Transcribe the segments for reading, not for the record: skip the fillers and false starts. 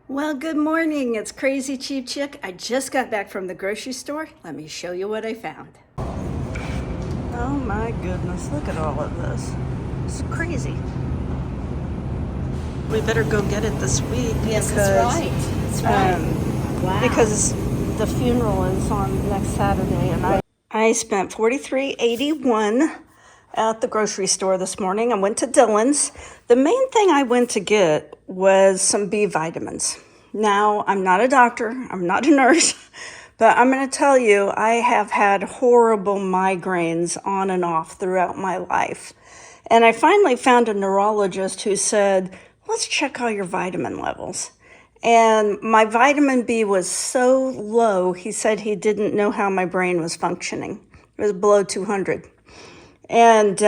Well, good morning. It's Crazy Cheap Chick. I just got back from the grocery store. Let me show you what I found. Oh my goodness, look at all of this. It's crazy. We better go get it this week. Yes, because, that's right. That's right. Wow. Because the funeral is on next Saturday, and I spent $43.81 at the grocery store this morning. I went to Dillon's. The main thing I went to get was some B vitamins. Now, I'm not a doctor, I'm not a nurse, but I'm going to tell you, I have had horrible migraines on and off throughout my life. And I finally found a neurologist who said, let's check all your vitamin levels. And my vitamin B was so low, he said he didn't know how my brain was functioning. It was below 200. And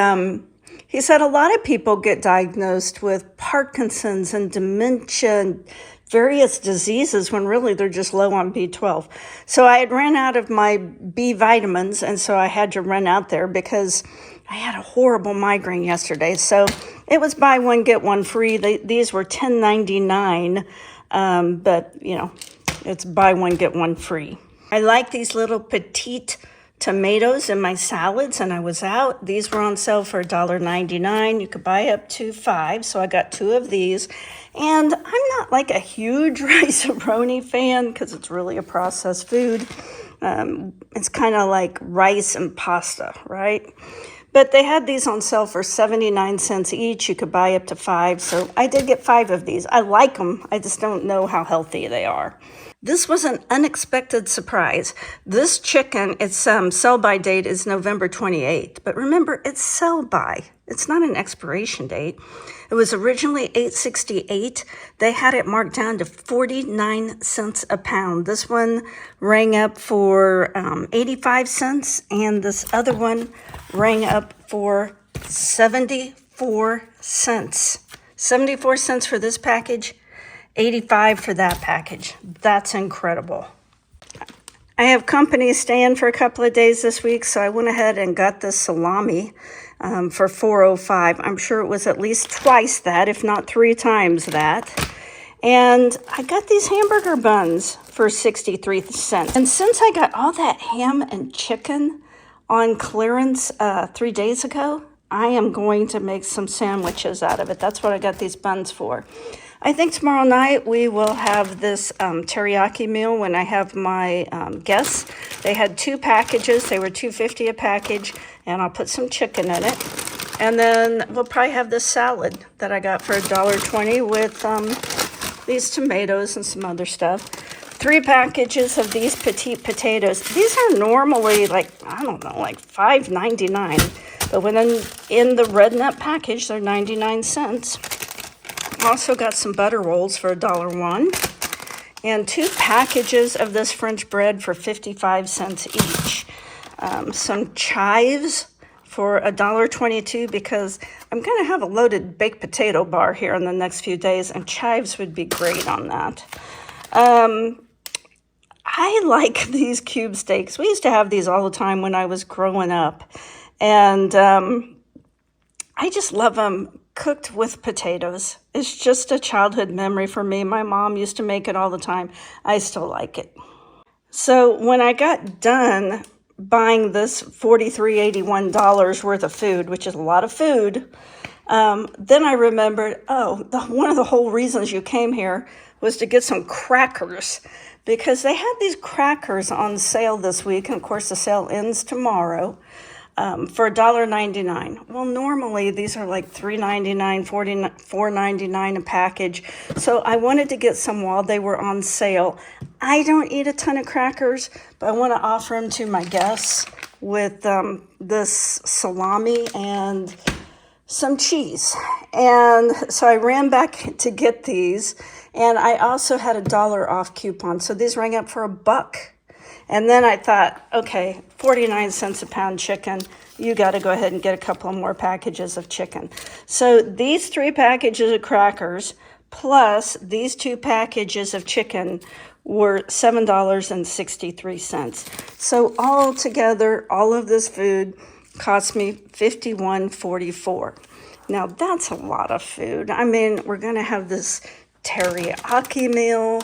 he said a lot of people get diagnosed with Parkinson's and dementia and various diseases when really they're just low on B12. So I had ran out of my B vitamins, and so I had to run out there because I had a horrible migraine yesterday. So it was buy one, get one free. These were $10.99, but, you know, it's buy one, get one free. I like these little petite tomatoes in my salads, and I was out. These were on sale for $1.99. You could buy up to 5, so I got 2 of these. And I'm not like a huge rice-a-roni fan because it's really a processed food. It's kind of like rice and pasta, right? But they had these on sale for 79 cents each. You could buy up to 5, so I did get 5 of these. I like them. I just don't know how healthy they are. This was an unexpected surprise. This chicken, its sell-by date is November 28th. But remember, it's sell-by. It's not an expiration date. It was originally $8.68. They had it marked down to 49 cents a pound. This one rang up for 85 cents, and this other one rang up for 74 cents. 74 cents for this package, 85 for that package. That's incredible. I have company staying for a couple of days this week, so I went ahead and got this salami for $4.05. I'm sure it was at least twice that, if not 3 times that. And I got these hamburger buns for 63 cents. And since I got all that ham and chicken on clearance 3 days ago, I am going to make some sandwiches out of it. That's what I got these buns for. I think tomorrow night we will have this teriyaki meal when I have my guests. They had 2 packages. They were $2.50 a package, and I'll put some chicken in it. And then we'll probably have this salad that I got for $1.20 with these tomatoes and some other stuff. 3 packages of these petite potatoes. These are normally like, I don't know, like $5.99. But when in the red nut package, they're 99 cents. Also got some butter rolls for $1.01, and 2 packages of this French bread for 55 cents each. Some chives for $1.22 because I'm going to have a loaded baked potato bar here in the next few days, and chives would be great on that. I like these cube steaks. We used to have these all the time when I was growing up, and I just love them cooked with potatoes. It's just a childhood memory for me. My mom used to make it all the time. I still like it. So when I got done buying this $43.81 worth of food, which is a lot of food, then I remembered, one of the whole reasons you came here was to get some crackers, because they had these crackers on sale this week, and of course the sale ends tomorrow. For $1.99. Well, normally these are like $3.99, $4.99 a package. So I wanted to get some while they were on sale. I don't eat a ton of crackers, but I want to offer them to my guests with this salami and some cheese. And so I ran back to get these, and I also had a $1 off coupon. So these rang up for $1. And then I thought, okay, 49 cents a pound chicken. You got to go ahead and get a couple of more packages of chicken. So these 3 packages of crackers plus these 2 packages of chicken were $7.63. So all together, all of this food cost me $51.44. Now that's a lot of food. I mean, we're gonna have this teriyaki meal.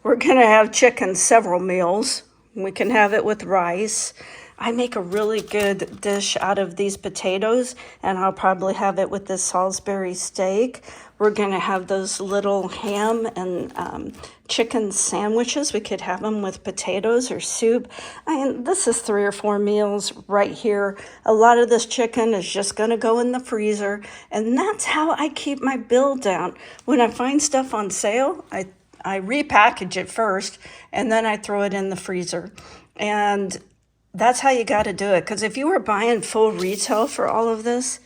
We're gonna have chicken several meals. We can have it with rice. I make a really good dish out of these potatoes, and I'll probably have it with this Salisbury steak. We're gonna have those little ham and chicken sandwiches. We could have them with potatoes or soup. I mean, this is 3 or 4 meals right here. A lot of this chicken is just gonna go in the freezer, and that's how I keep my bill down. When I find stuff on sale, I repackage it first, and then I throw it in the freezer. And that's how you got to do it. Because if you were buying full retail for all of this,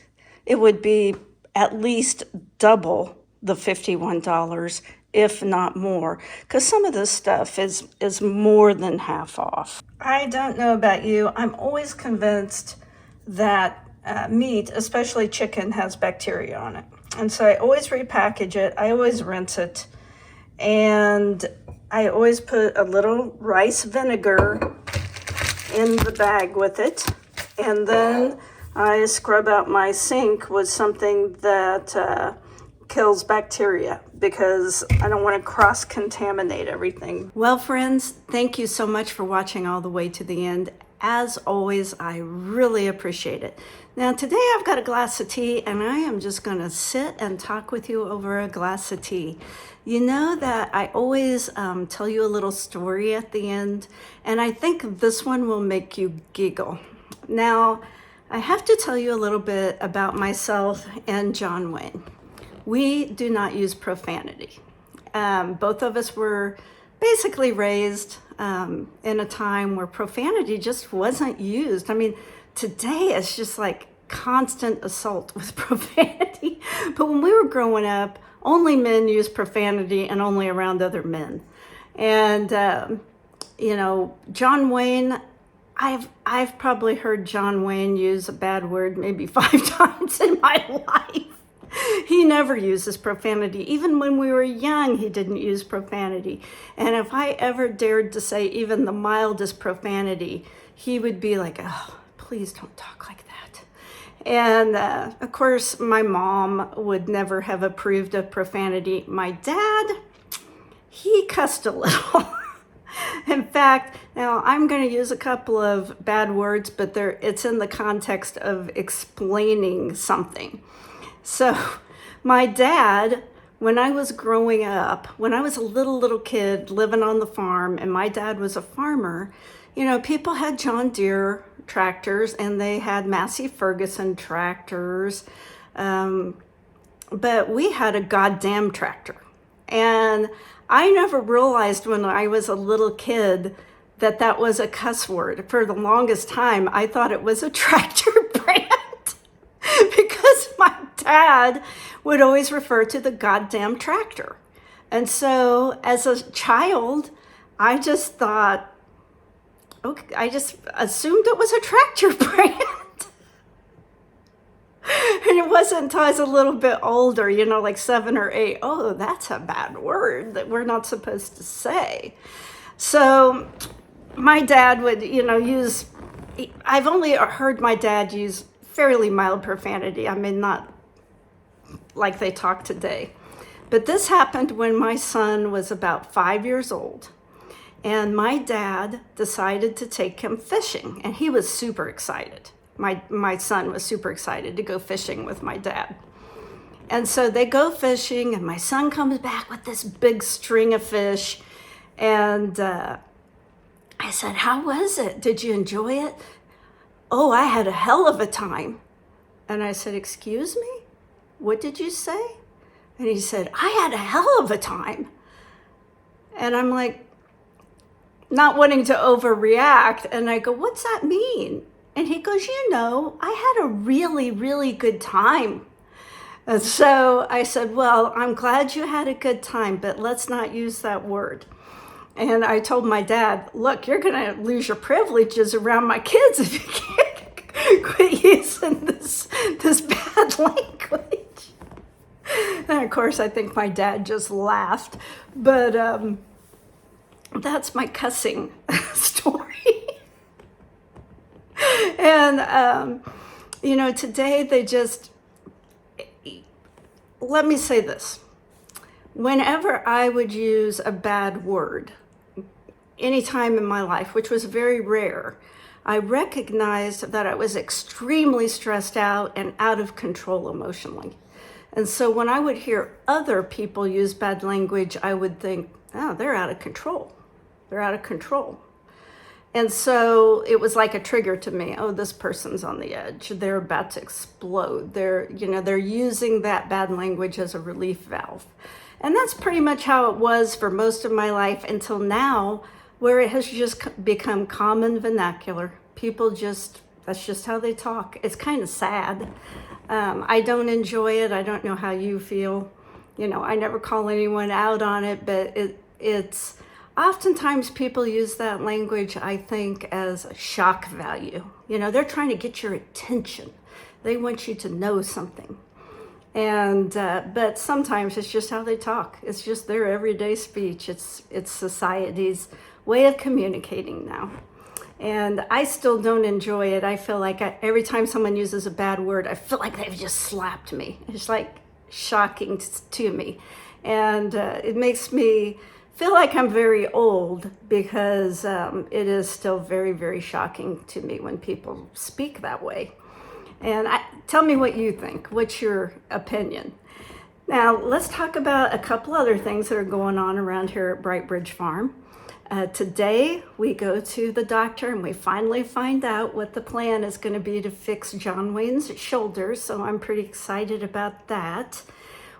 it would be at least double the $51, if not more. Because some of this stuff is more than half off. I don't know about you. I'm always convinced that meat, especially chicken, has bacteria on it. And so I always repackage it. I always rinse it. And I always put a little rice vinegar in the bag with it, and then I scrub out my sink with something that kills bacteria, because I don't want to cross-contaminate everything. Well, friends, thank you so much for watching all the way to the end. As always, I really appreciate it. Now, today I've got a glass of tea, and I am just going to sit and talk with you over a glass of tea. You know that I always tell you a little story at the end, and I think this one will make you giggle. Now, I have to tell you a little bit about myself and John Wayne. We do not use profanity. Both of us were basically raised in a time where profanity just wasn't used. I mean, today it's just like constant assault with profanity. But when we were growing up, only men use profanity, and only around other men. And, you know, John Wayne, I've probably heard John Wayne use a bad word maybe 5 times in my life. He never uses profanity. Even when we were young, he didn't use profanity. And if I ever dared to say even the mildest profanity, he would be like, oh, please don't talk like that. And of course, my mom would never have approved of profanity. My dad, he cussed a little. In fact, now I'm going to use a couple of bad words, but it's in the context of explaining something. So my dad, when I was growing up, when I was a little kid living on the farm, and my dad was a farmer, you know, people had John Deere tractors and they had Massey Ferguson tractors, but we had a goddamn tractor. And I never realized when I was a little kid that that was a cuss word. For the longest time, I thought it was a tractor brand because my dad would always refer to the goddamn tractor. And so as a child, I just thought, okay, I just assumed it was a tractor brand. And it wasn't until I was a little bit older, you know, like 7 or 8, oh, that's a bad word that we're not supposed to say. So my dad would, you know, I've only heard my dad use fairly mild profanity. I mean, not like they talk today. But this happened when my son was about 5 years old. And my dad decided to take him fishing, and he was super excited. My son was super excited to go fishing with my dad. And so they go fishing, and my son comes back with this big string of fish. And I said, how was it? Did you enjoy it? Oh, I had a hell of a time. And I said, excuse me? What did you say? And he said, I had a hell of a time. And I'm like, not wanting to overreact. And I go, what's that mean? And he goes, you know, I had a really, really good time. And so I said, well, I'm glad you had a good time, but let's not use that word. And I told my dad, look, you're going to lose your privileges around my kids if you can't quit using this bad language. And of course, I think my dad just laughed. But that's my cussing story. And Today they just, let me say this. Whenever I would use a bad word, any time in my life, which was very rare, I recognized that I was extremely stressed out and out of control emotionally. And so when I would hear other people use bad language, I would think, oh, they're out of control. They're out of control. And so it was like a trigger to me. Oh, this person's on the edge. They're about to explode. They're using that bad language as a relief valve. And that's pretty much how it was for most of my life until now, where it has just become common vernacular. That's just how they talk. It's kind of sad. I don't enjoy it. I don't know how you feel. I never call anyone out on it, but it's oftentimes people use that language, I think, as a shock value. They're trying to get your attention. They want you to know something. And but sometimes it's just how they talk. It's just their everyday speech. It's society's way of communicating now. And I still don't enjoy it. I feel like every time someone uses a bad word, I feel like they've just slapped me. It's like shocking to me. And it makes me feel like I'm very old because it is still very, very shocking to me when people speak that way. And tell me what you think. What's your opinion? Now, let's talk about a couple other things that are going on around here at Bright Bridge Farm. Today, we go to the doctor and we finally find out what the plan is going to be to fix John Wayne's shoulder, so I'm pretty excited about that.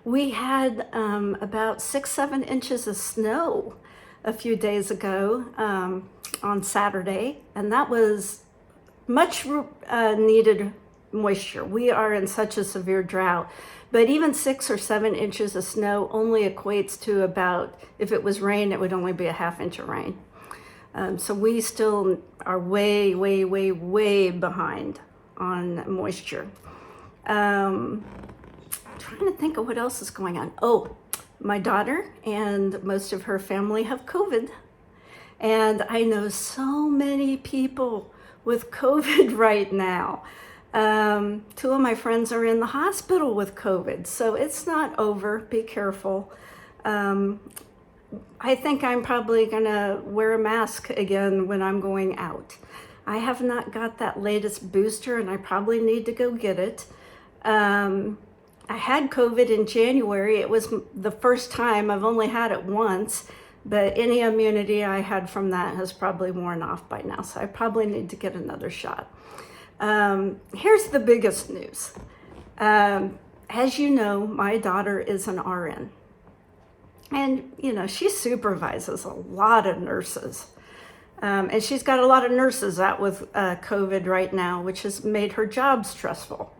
We had about 6-7 inches of snow a few days ago on Saturday, and that was much needed moisture. We are in such a severe drought, but even 6 or 7 inches of snow only equates to about, if it was rain, it would only be a half inch of rain. So we still are way, way, way, way behind on moisture. Trying to think of what else is going on. Oh, my daughter and most of her family have COVID. And I know so many people with COVID right now. 2 of my friends are in the hospital with COVID, so it's not over. Be careful. I think I'm probably gonna wear a mask again when I'm going out. I have not got that latest booster and I probably need to go get it. I had COVID in January. It was the first time. I've only had it once, but any immunity I had from that has probably worn off by now, so I probably need to get another shot. Here's the biggest news. As you know, my daughter is an RN. And, she supervises a lot of nurses. And she's got a lot of nurses out with COVID right now, which has made her job stressful.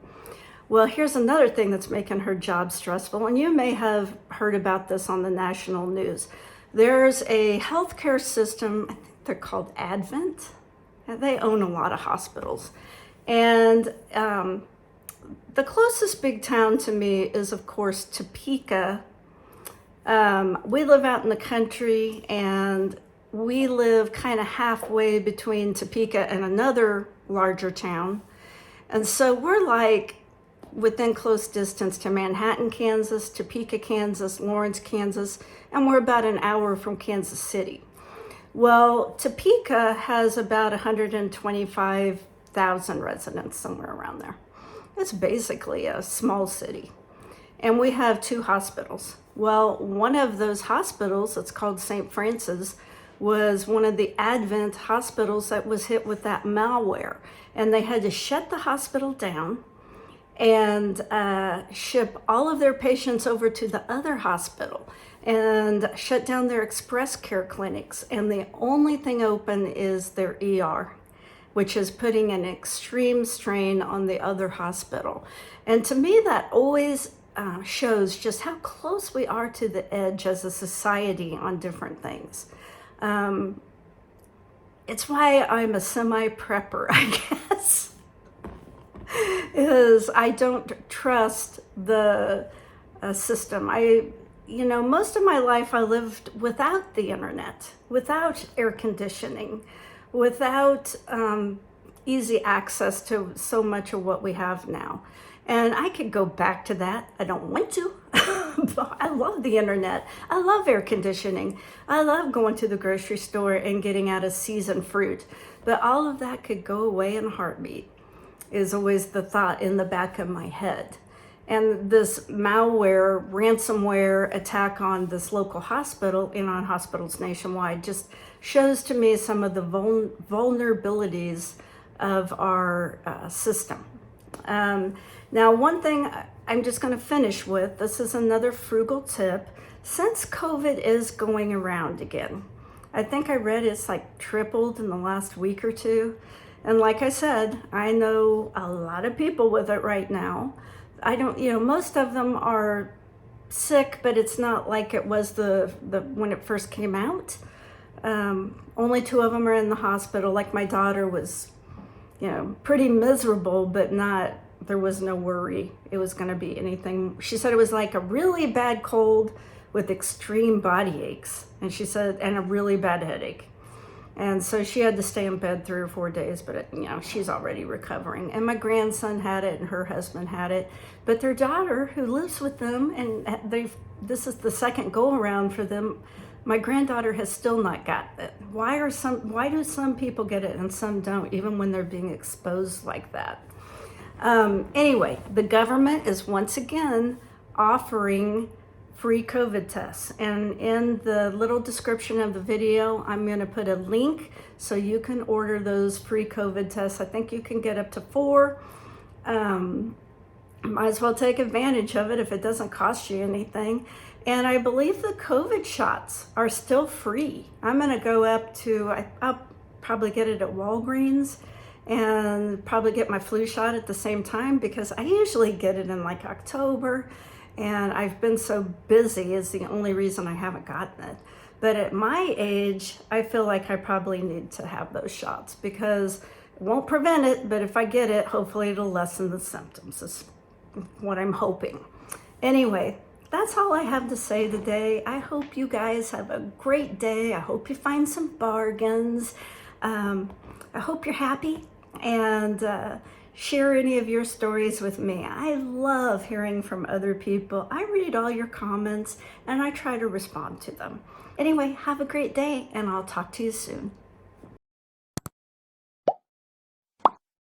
Well, here's another thing that's making her job stressful, and you may have heard about this on the national news. There's a healthcare system, I think they're called Advent. They own a lot of hospitals. And the closest big town to me is, of course, Topeka. We live out in the country, and we live kind of halfway between Topeka and another larger town. And so we're like within close distance to Manhattan, Kansas, Topeka, Kansas, Lawrence, Kansas, and we're about an hour from Kansas City. Well, Topeka has about 125,000 residents, somewhere around there. It's basically a small city. And we have 2 hospitals. Well, one of those hospitals, it's called St. Francis, was one of the Advent hospitals that was hit with that malware. And they had to shut the hospital down and ship all of their patients over to the other hospital and shut down their express care clinics. And the only thing open is their ER, which is putting an extreme strain on the other hospital. And to me, that always shows just how close we are to the edge as a society on different things. It's why I'm a semi-prepper, I guess. Is I don't trust the system. Most of my life I lived without the internet, without air conditioning, without easy access to so much of what we have now. And I could go back to that. I don't want to. But I love the internet. I love air conditioning. I love going to the grocery store and getting out a seasoned fruit. But all of that could go away in a heartbeat, is always the thought in the back of my head. And this malware, ransomware attack on this local hospital and on hospitals nationwide just shows to me some of the vulnerabilities of our system. Now, one thing I'm just going to finish with, this is another frugal tip. Since COVID is going around again, I think I read it's like tripled in the last week or two. And like I said, I know a lot of people with it right now. I don't, most of them are sick, but it's not like it was the when it first came out. Only 2 of them are in the hospital. Like my daughter was, pretty miserable, but there was no worry it was going to be anything. She said it was like a really bad cold with extreme body aches. And she said, and a really bad headache. And so she had to stay in bed 3 or 4 days, but she's already recovering. And my grandson had it and her husband had it. But their daughter, who lives with them, and this is the second go around for them, my granddaughter has still not gotten it. Why do some people get it and some don't, even when they're being exposed like that? Anyway, the government is once again offering free COVID tests. And in the little description of the video, I'm going to put a link so you can order those free COVID tests. I think you can get up to 4. Might as well take advantage of it if it doesn't cost you anything. And I believe the COVID shots are still free. I'm going to go up to, I'll probably get it at Walgreens and probably get my flu shot at the same time, because I usually get it in like October. And I've been so busy is the only reason I haven't gotten it. But at my age, I feel like I probably need to have those shots, because it won't prevent it, but if I get it, hopefully it'll lessen the symptoms, is what I'm hoping. Anyway, that's all I have to say today. I hope you guys have a great day. I hope you find some bargains. I hope you're happy, and share any of your stories with me. I love hearing from other people. I read all your comments and I try to respond to them. Anyway, have a great day, and I'll talk to you soon.